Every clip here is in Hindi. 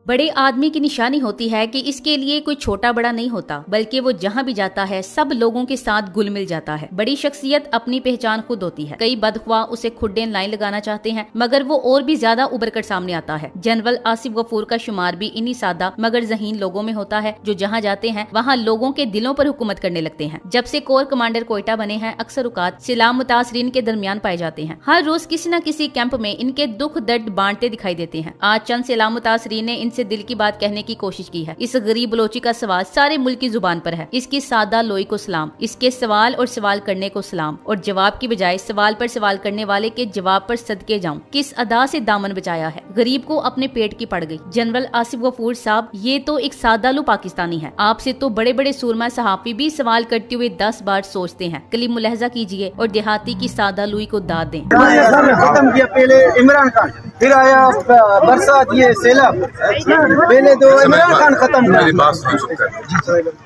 बड़े आदमी की निशानी होती है कि इसके लिए कोई छोटा बड़ा नहीं होता, बल्कि वो जहाँ भी जाता है सब लोगों के साथ घुल मिल जाता है। बड़ी शख्सियत अपनी पहचान खुद होती है। कई बदख्वाह उसे खुड्डे लाइन लगाना चाहते हैं, मगर वो और भी ज्यादा उभर कर सामने आता है। जनरल आसिफ गफूर का शुमार भी इन्हीं सादा मगर ज़हीन लोगों में होता है, जो जहाँ जाते हैं वहाँ लोगों के दिलों पर हुकूमत करने लगते हैं। जब से कोर कमांडर कोयटा बने हैं, अक्सर औकात सैलाब मुतासरीन के दरमियान पाए जाते हैं। हर रोज किसी न किसी कैंप में इनके दुख दर्द बांटते दिखाई देते हैं। आज चंद सैलाब मुतासरीन ने इनसे दिल की बात कहने की कोशिश की है। इस गरीब बलोची का सवाल सारे मुल्क की जुबान पर है। इसकी सादा लोई को सलाम, इसके सवाल और सवाल करने को सलाम, और जवाब की बजाय सवाल पर सवाल करने वाले के जवाब पर सदके जाऊं। किस अदा से दामन बचाया है, गरीब को अपने पेट की पड़ गई। जनरल आसिफ गफूर साहब, ये तो एक सादालू पाकिस्तानी है। आपसे तो बड़े बड़े सूरमा सहाफी भी सवाल करते हुए 10 बार सोचते हैं। कलीम मुलाहजा कीजिए और देहाती की सादालुई को दाद दें। खत्म किया पहले इमरान खान, फिर आया बरसात, ये सैलाब, पहले तो इमरान खान खत्म किया।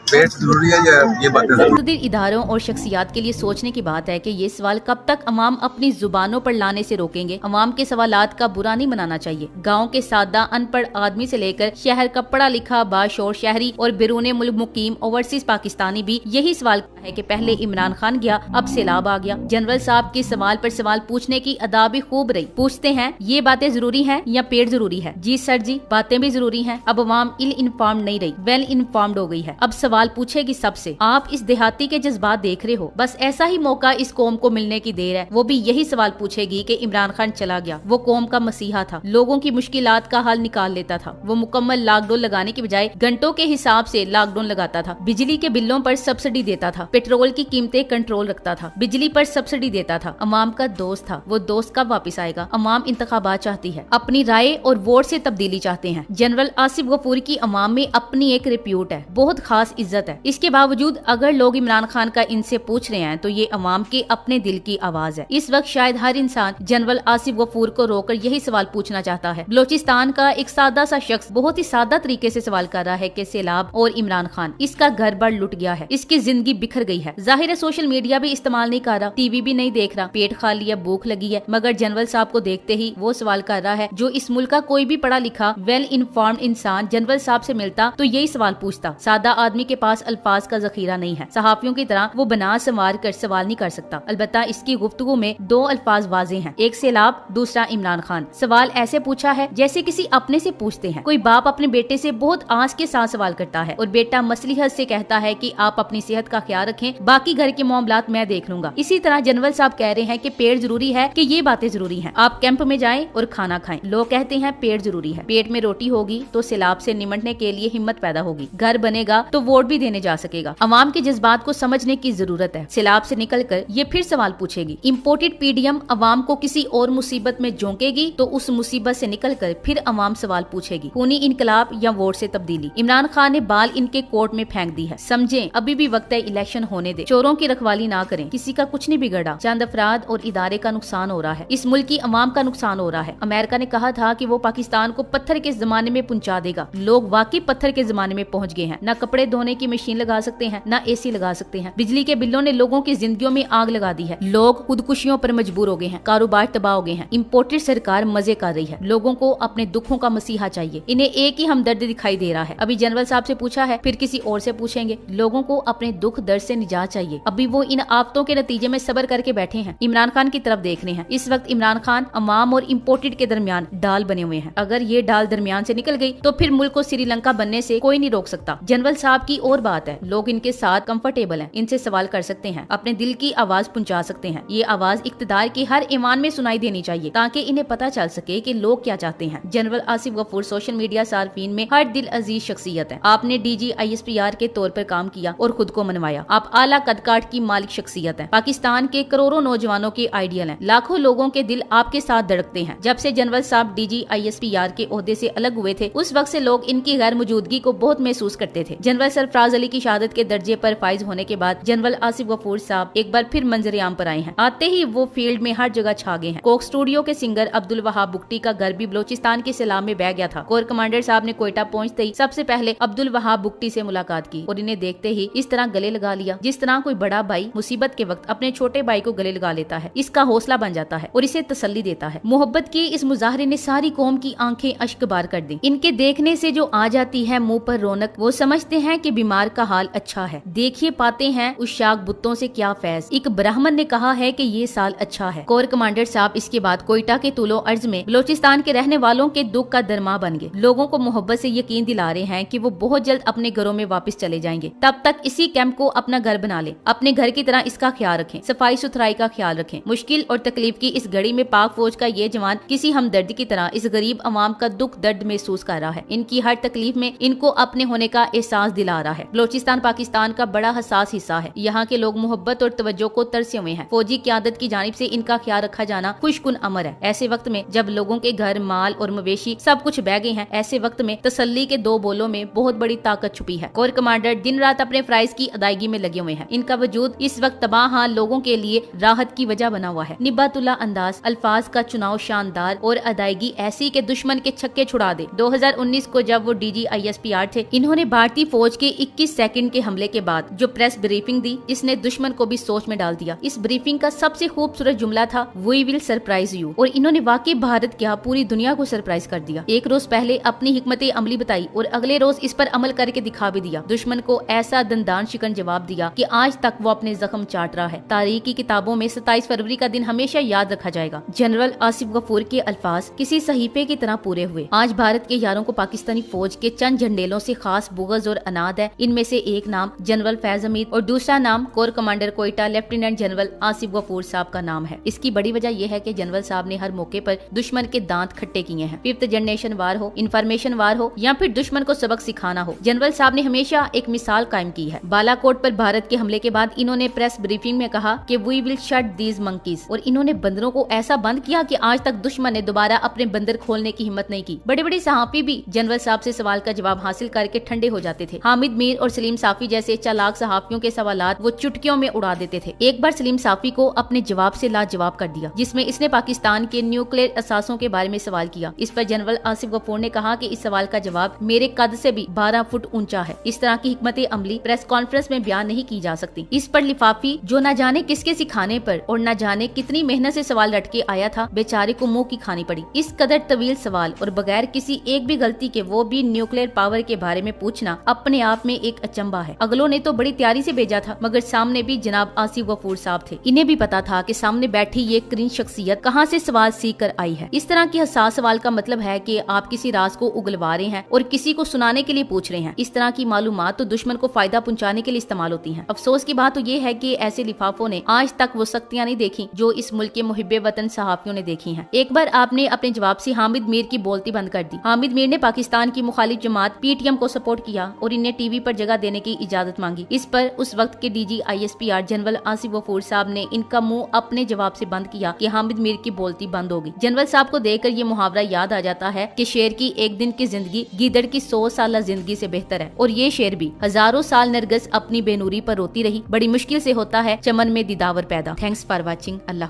पेट जरूरी है या ये बातें इदारों और शख्सियात के लिए सोचने की बात है कि ये सवाल कब तक अवाम अपनी जुबानों पर लाने से रोकेंगे। अवाम के सवालात का बुरा नहीं मनाना चाहिए। गाँव के सादा अनपढ़ आदमी से लेकर शहर का पढ़ा लिखा बाशोर शहरी और बिरूने मुल्क मुकीम ओवरसीज पाकिस्तानी भी यही सवाल है कि पहले इमरान खान गया, अब सैलाब आ गया। जनरल साहब के सवाल पर सवाल पूछने की अदा भी खूब रही। पूछते हैं, ये बातें जरूरी हैं या पेट जरूरी है? जी सर जी, बातें भी जरूरी हैं। अब अवाम इल इन्फॉर्म्ड नहीं रही, वेल इन्फॉर्म्ड हो गई है। अब सवाल पूछेगी सबसे। आप इस देहाती के जज्बात देख रहे हो, बस ऐसा ही मौका इस कौम को मिलने की देर है। वो भी यही सवाल पूछेगी कि इमरान खान चला गया, वो कौम का मसीहा था, लोगों की मुश्किलात का हल निकाल लेता था। वो मुकम्मल लॉकडाउन लगाने की बजाय घंटों के हिसाब से लॉकडाउन लगाता था। बिजली के बिलों पर सब्सिडी देता था, पेट्रोल की कीमतें कंट्रोल रखता था, बिजली पर सब्सिडी देता था। अवाम का दोस्त था। वो दोस्त कब वापस आएगा? अवाम इंतखाबात चाहती है, अपनी राय और वोट से तब्दीली चाहते हैं। जनरल आसिफ गफूर की अवाम में अपनी एक रिप्यूट है, बहुत खास इज्जत है। इसके बावजूद अगर लोग इमरान खान का इनसे पूछ रहे हैं तो ये अवाम के अपने दिल की आवाज है। इस वक्त शायद हर इंसान जनरल आसिफ गफूर को रोककर यही सवाल पूछना चाहता है। बलोचिस्तान का एक सादा सा शख्स बहुत ही सादा तरीके से सवाल कर रहा है कि सैलाब और इमरान खान, इसका घर बार लुट गया है, इसकी जिंदगी बिखर गई है। जाहिर है सोशल मीडिया भी इस्तेमाल नहीं कर रहा, टीवी भी नहीं देख रहा, पेट खाली है, भूख लगी है, मगर जनरल साहब को देखते ही वो सवाल कर रहा है जो इस मुल्क का कोई भी पढ़ा लिखा वेल इन्फॉर्म्ड इंसान जनरल साहब से मिलता तो यही सवाल पूछता। सादा आदमी के पास अल्फाज का जखीरा नहीं है। सहाफियों की तरह वो बना संवार कर सवाल नहीं कर सकता। अलबत्ता इसकी गुफ्तगू में 2 अल्फाज वाज़ेह हैं, एक सैलाब, दूसरा इमरान खान। सवाल ऐसे पूछा है जैसे किसी अपने से पूछते हैं। कोई बाप अपने बेटे से बहुत आस के साथ सवाल करता है और बेटा मसलिहत से कहता है कि आप अपनी सेहत का ख्याल रखें, बाकी घर के मामलात मैं देख लूंगा। इसी तरह जनरल साहब कह रहे हैं कि पेट जरूरी है, कि ये बातें जरूरी हैं। आप कैंप में जाएं और खाना खाएं। लोग कहते हैं पेट जरूरी है। पेट में रोटी होगी तो सैलाब से निमटने के लिए हिम्मत पैदा होगी। घर बनेगा तो वोट भी देने जा सकेगा। अवाम के जज्बात को समझने की जरूरत है। सैलाब से निकलकर ये फिर सवाल पूछेगी। इम्पोर्टेड पीडीएम अवाम को किसी और मुसीबत में झोंकेगी तो उस मुसीबत से निकलकर फिर अवाम सवाल पूछेगी। खूनी इनकलाब या वोट से तब्दीली। इमरान खान ने बाल इनके कोर्ट में फेंक दी है। समझें, अभी भी वक्त है, इलेक्शन होने दे। चोरों की रखवाली ना करें। किसी का कुछ नहीं बिगड़ा, चंद अफराद और इदारे का नुकसान हो रहा है। इस मुल्क की अवाम का नुकसान हो रहा है। अमेरिका ने कहा था कि वो पाकिस्तान को पत्थर के जमाने में पहुंचा देगा। लोग वाकई पत्थर के जमाने में पहुंच गए हैं। न कपड़े धोने की मशीन लगा सकते हैं, न एसी लगा सकते हैं। बिजली के बिलों ने लोगों की जिंदगियों में आग लगा दी है। लोग खुदकुशियों पर मजबूर हो गए हैं, कारोबार तबाह हो गए हैं। इम्पोर्टेड सरकार मजे कर रही है। लोगों को अपने दुखों का मसीहा चाहिए। इन्हें एक ही हमदर्द दिखाई दे रहा है। अभी जनरल साहब से पूछा है, फिर किसी और से पूछेंगे। लोगों को अपने दुख दर्द से निजात चाहिए। अभी वो इन आफतों के नतीजे में सब्र करके बैठे हैं। इमरान खान की तरफ देख रहे हैं। इस वक्त इमरान खान अवाम और इम्पोर्टेड के दरमियान डाल बने हुए हैं। अगर ये डाल दरमियान से निकल गई तो फिर मुल्क को श्रीलंका बनने से कोई नहीं रोक सकता। जनरल साहब की और बात है, लोग इनके साथ कंफर्टेबल हैं, इनसे सवाल कर सकते हैं, अपने दिल की आवाज पहुंचा सकते हैं। ये आवाज इक्तदार की हर ईमान में सुनाई देनी चाहिए ताकि इन्हें पता चल सके कि लोग क्या चाहते हैं। General Asif Ghafoor social media सार्फिन में हर दिल अजीज शख्सियत है। आपने DG ISPR के तौर पर काम किया और खुद को मनवाया। आप आला कदकाठ की मालिक शख्सियत है। पाकिस्तान के करोड़ों नौजवानों के आइडियल हैं। लाखों लोगों के दिल आपके साथ धड़कते हैं। जब से जनरल साहब DG ISPR के ओहदे से अलग हुए थे, उस वक्त से लोग इनकी गैर मौजूदगी को बहुत महसूस करते थे। जनरल सरफराज अली की शहादत के दर्जे पर फाइज होने के बाद जनरल आसिफ गफूर साहब एक बार फिर मंजर आम पर आए हैं। आते ही वो फील्ड में हर जगह छा गए हैं। कोक स्टूडियो के सिंगर अब्दुल वहाब बुगटी का घर भी बलोचिस्तान के सैलाब में बह गया था। कोर कमांडर साहब ने कोयटा पहुंचते ही सबसे पहले अब्दुल वहाब बुगटी से मुलाकात की और इन्हें देखते ही इस तरह गले लगा लिया जिस तरह कोई बड़ा भाई मुसीबत के वक्त अपने छोटे भाई को गले लगा लेता है। इसका हौसला बन जाता है और इसे तसल्ली देता है। मोहब्बत की इस मुजाहरे ने सारी कौम की आंखें अश्क बार कर दें। इनके देखने से जो आ जाती है मुंह पर रौनक, वो समझते हैं कि बीमार का हाल अच्छा है। देखिए पाते हैं उस शाक बुत्तों से क्या फैज। एक ब्राह्मण ने कहा है कि ये साल अच्छा है। कोर कमांडर साहब इसके बाद कोयटा के तुलो अर्ज में बलोचिस्तान के रहने वालों के दुख का दरमा बन गए। लोगों को मोहब्बत से यकीन दिला रहे हैं कि वो बहुत जल्द अपने घरों में वापस चले जाएंगे। तब तक इसी कैंप को अपना घर बना ले, अपने घर की तरह इसका ख्याल रखें, सफाई सुथराई का ख्याल रखें। मुश्किल और तकलीफ की इस घड़ी में पाक फौज का ये जवान किसी हमदर्द की तरह इस गरीब अवाम का दुख दर्द महसूस कर रहा है। इनकी हर तकलीफ में इनको अपने होने का एहसास दिला रहा है। बलोचिस्तान पाकिस्तान का बड़ा हसास हिस्सा है। यहाँ के लोग मोहब्बत और तवज्जो को तरसे हुए हैं। फौजी क़यादत की जानिब से इनका ख्याल रखा जाना खुशकुन अमर है। ऐसे वक्त में जब लोगों के घर, माल और मवेशी सब कुछ बह गए हैं, ऐसे वक्त में तसल्ली के दो बोलों में बहुत बड़ी ताकत छुपी है। कोर कमांडर दिन रात अपने फराइज की अदायगी में लगे हुए हैं। इनका वजूद इस वक्त तबाह हाल लोगों के लिए राहत की वजह बना हुआ है। निबातुल्ला अंदाज, अल्फाज का चुनाव शानदार और अदायगी ऐसी के दुश्मन के छक्के छुड़ा दे। 2019 को जब वो DG/ISPR थे, इन्होंने भारतीय फौज के 21 सेकंड के हमले के बाद जो प्रेस ब्रीफिंग दी, जिसने दुश्मन को भी सोच में डाल दिया। इस ब्रीफिंग का सबसे खूबसूरत जुमला था, वी विल सरप्राइज यू। और इन्होंने वाकई भारत क्या पूरी दुनिया को सरप्राइज कर दिया। एक रोज पहले अपनी हिकमत अमली बताई और अगले रोज इस पर अमल करके दिखा भी दिया। दुश्मन को ऐसा दंदान शिकन जवाब दिया कि आज तक वो अपने जख्म चाट रहा है। तारीख की किताबों में 27 फरवरी का दिन हमेशा याद रखा जाएगा। जनरल आसिफ गफूर के अल्फाज किसी सहीफे की तरह पूरे हुए। आज भारत के यारों को पाकिस्तानी फौज के चंद झंडेलों से खास बुग़्ज़ और अनाद है। इनमें से एक नाम जनरल फैज हमीद और दूसरा नाम core commander Quetta lieutenant general Asif Ghafoor साहब का नाम है। इसकी बड़ी वजह यह है कि जनरल साहब ने हर मौके पर दुश्मन के दांत खट्टे किए हैं। 5th जनरेशन वार हो, इंफॉर्मेशन वार हो या फिर दुश्मन को सबक सिखाना हो, जनरल साहब ने हमेशा एक मिसाल कायम की है। बालाकोट पर भारत के हमले के बाद इन्होंने प्रेस ब्रीफिंग में कहा कि we will shut these monkeys, और इन्होंने बंदरों को ऐसा बंद किया कि आज तक दुश्मन ने दोबारा अपने बंदर खोलने की हिम्मत नहीं की। बड़े बड़े सहाफी भी जनरल साहब से सवाल का जवाब हासिल करके ठंडे हो जाते थे। हामिद मीर और सलीम साफी जैसे चालाक सहाफियों के सवालात वो चुटकियों में उड़ा देते थे। एक बार सलीम साफी को अपने जवाब से लाजवाब कर दिया, जिसमें इसने पाकिस्तान के न्यूक्लियर असासों के बारे में सवाल किया। इस पर जनरल आसिफ गफूर ने कहा कि इस सवाल का जवाब मेरे कद से भी 12 फुट ऊंचा है। इस तरह की हिकमत अमली प्रेस कॉन्फ्रेंस में बयान नहीं की जा सकती। इस पर लिफाफी जो न जाने किसके सिखाने पर और न जाने कितनी मेहनत से सवाल रट के आया था, बेचारे को मुंह की खानी पड़ी। इस कदर तवील सवाल और बगैर किसी एक भी गलती के वो भी न्यूक्लियर पावर के बारे में पूछना अपने आप में एक अचंबा है। अगलों ने तो बड़ी तैयारी से भेजा था, मगर सामने भी जनाब आसिफ गफूर साहब थे। इन्हें भी पता था कि सामने बैठी ये क्रीन शख्सियत कहां से सवाल सीख कर आई है। इस तरह की हसास सवाल का मतलब है कि आप किसी राज को उगलवा रहे हैं और किसी को सुनाने के लिए पूछ रहे हैं। इस तरह की मालूमात तो दुश्मन को फायदा पहुंचाने के लिए इस्तेमाल होती हैं। अफसोस की बात तो ये है कि ऐसे लिफाफों ने आज तक वो सख्तियां नहीं देखी जो इस मुल्क के मुहिब्बे वतन सहाफियों ने देखी हैं। एक बार आपने अपने जवाब से हामिद मीर की बोलती बंद कर दी। हामिद मीर ने पाकिस्तान की मुखालिफ जमात PTM को सपोर्ट किया और इन्हें टीवी पर जगह देने की इजाजत मांगी। इस पर उस वक्त के DG/ISPR जनरल आसिफ गफूर साहब ने इनका मुंह अपने जवाब से बंद किया कि हामिद मीर की बोलती बंद होगी। जनरल साहब को देखकर ये मुहावरा याद आ जाता है कि शेर की एक दिन की जिंदगी गीदड़ की 100 साल जिंदगी से बेहतर है। और ये शेर भी हजारों साल नरगिस अपनी बेनूरी पर रोती रही, बड़ी मुश्किल से होता है चमन में दीदावर पैदा। Thanks for watching. अल्लाह।